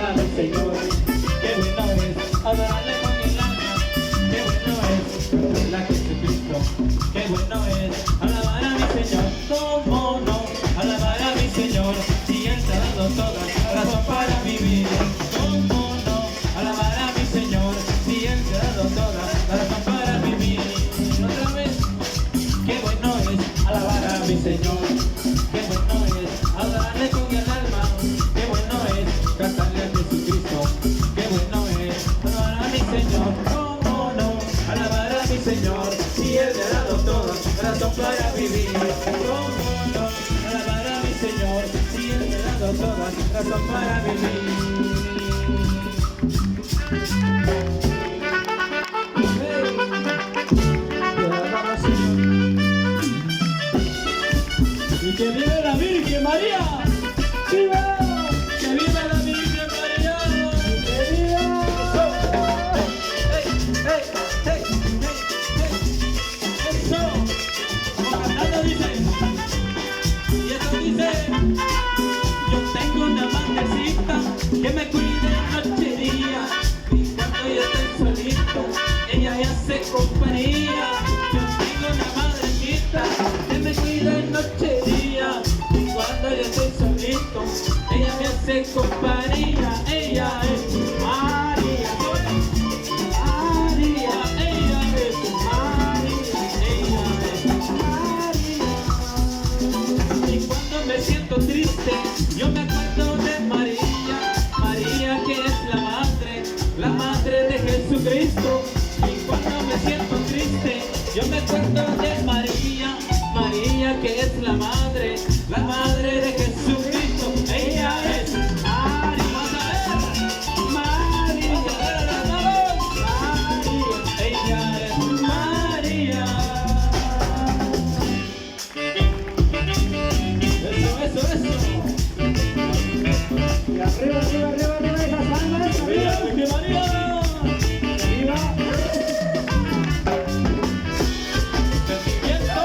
a mi Señor. Qué bueno es adorarle con el alma. Qué bueno es cantarle a Jesucristo. Qué bueno es alabar a mi Señor. ¿Cómo no alabar a mi Señor? Si Él te ha dado toda razón para vivir. ¿Cómo no alabar a mi Señor? Si Él te ha dado toda razón para vivir. Otra vez. Qué bueno es alabar a mi Señor. Qué bueno es adorarle con el alma. Qué bueno es cantarle a Jesucristo. Qué bueno es alabar a mi Señor. ¿Cómo no alabar a mi Señor? Si Él te ha dado toda razón para vivir. ¿Cómo no alabar a mi Señor? Si Él te ha dado toda razón para vivir. Y que vive la Virgen María. ¡Viva! ¡Que viva la Virgen María! ¡Que viva! ¡Hey, hey, hey, hey, hey! ¡Eso! Como cantando dice. Y eso dice. Yo tengo una madrecita que me cuida noche y día. Y cuando yo estoy solito, ella me hace compañía. Yo tengo una madrecita que me cuida noche y día. Cuando yo estoy solito, ella me hace compañía. Ella es María. María, ella es María. Ella es María. Y cuando me siento triste, yo me acuerdo de María. María que es la madre de Jesucristo. Y cuando me siento triste, yo me acuerdo de María. María que es la madre de Jesucristo. Ella es María. María, ella es María. Eso. Y arriba, arriba, arriba, arriba, esas palmas, ¡Viva arriba. la Virgen María! Arriba. ¡Sentimiento!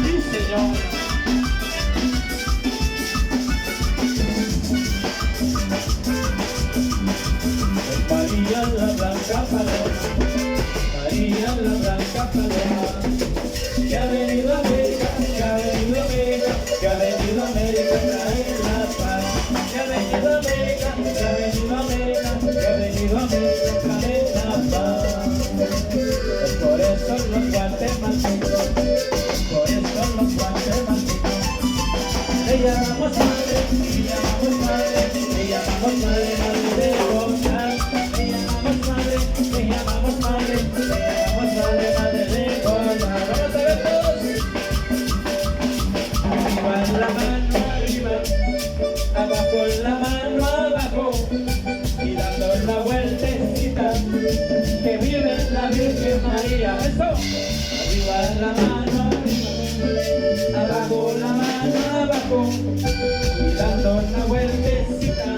¡Sí, Señor! María la blanca paloma, María la blanca paloma, que ha venido a América, que ha venido a América, que ha venido a América a traer la paz, que ha venido a América, que ha venido a América, que ha venido a América a traer la paz. Por eso los guatemaltecos, por eso los guatemaltecos, le llamamos madre, le llamamos madre, le llamamos madre, madre de gozar. Le llamamos madre, le llamamos madre, le llamamos madre, madre de gozar. Vamos a ver todos. Arriba la mano arriba, abajo la mano abajo, y dando la vueltecita, que vive la Virgen María. Eso. Arriba la mano arriba, abajo la mano abajo, y dando la vueltecita,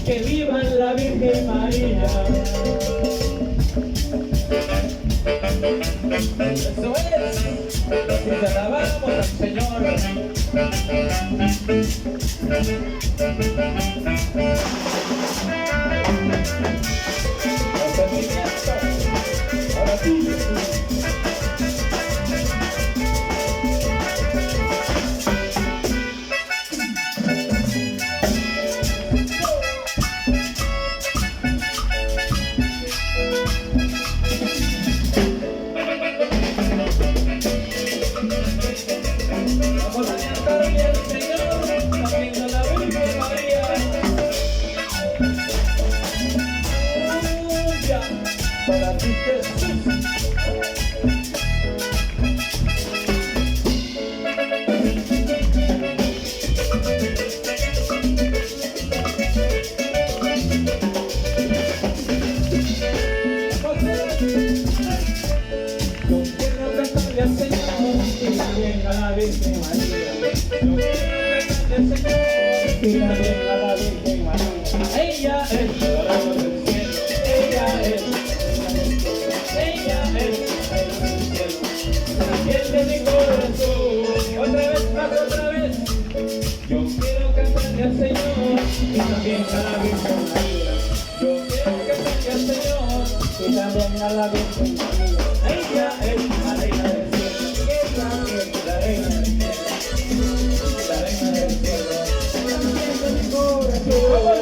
que viva la Virgen María. Eso es. Y te alabamos al Señor. Los sentimientos. Ahora sí. Vamos a cantar hoy al Señor, también a la Virgen María. Aleluya, para ti Jesús. Yo quiero cantarle al Señor y también a la Virgen María. Yo quiero cantarle al Señor y también a la Virgen María. Ella es la luz del cielo. Ella es la piel de mi corazón. Otra vez, más otra vez. Yo quiero cantarle al Señor y también a la Virgen María. Yo quiero que tenga el Señor. Y también a la Virgen María. Ella es la reina del cielo. Ella es La reina del cielo. La reina del cielo. la reina del corazón.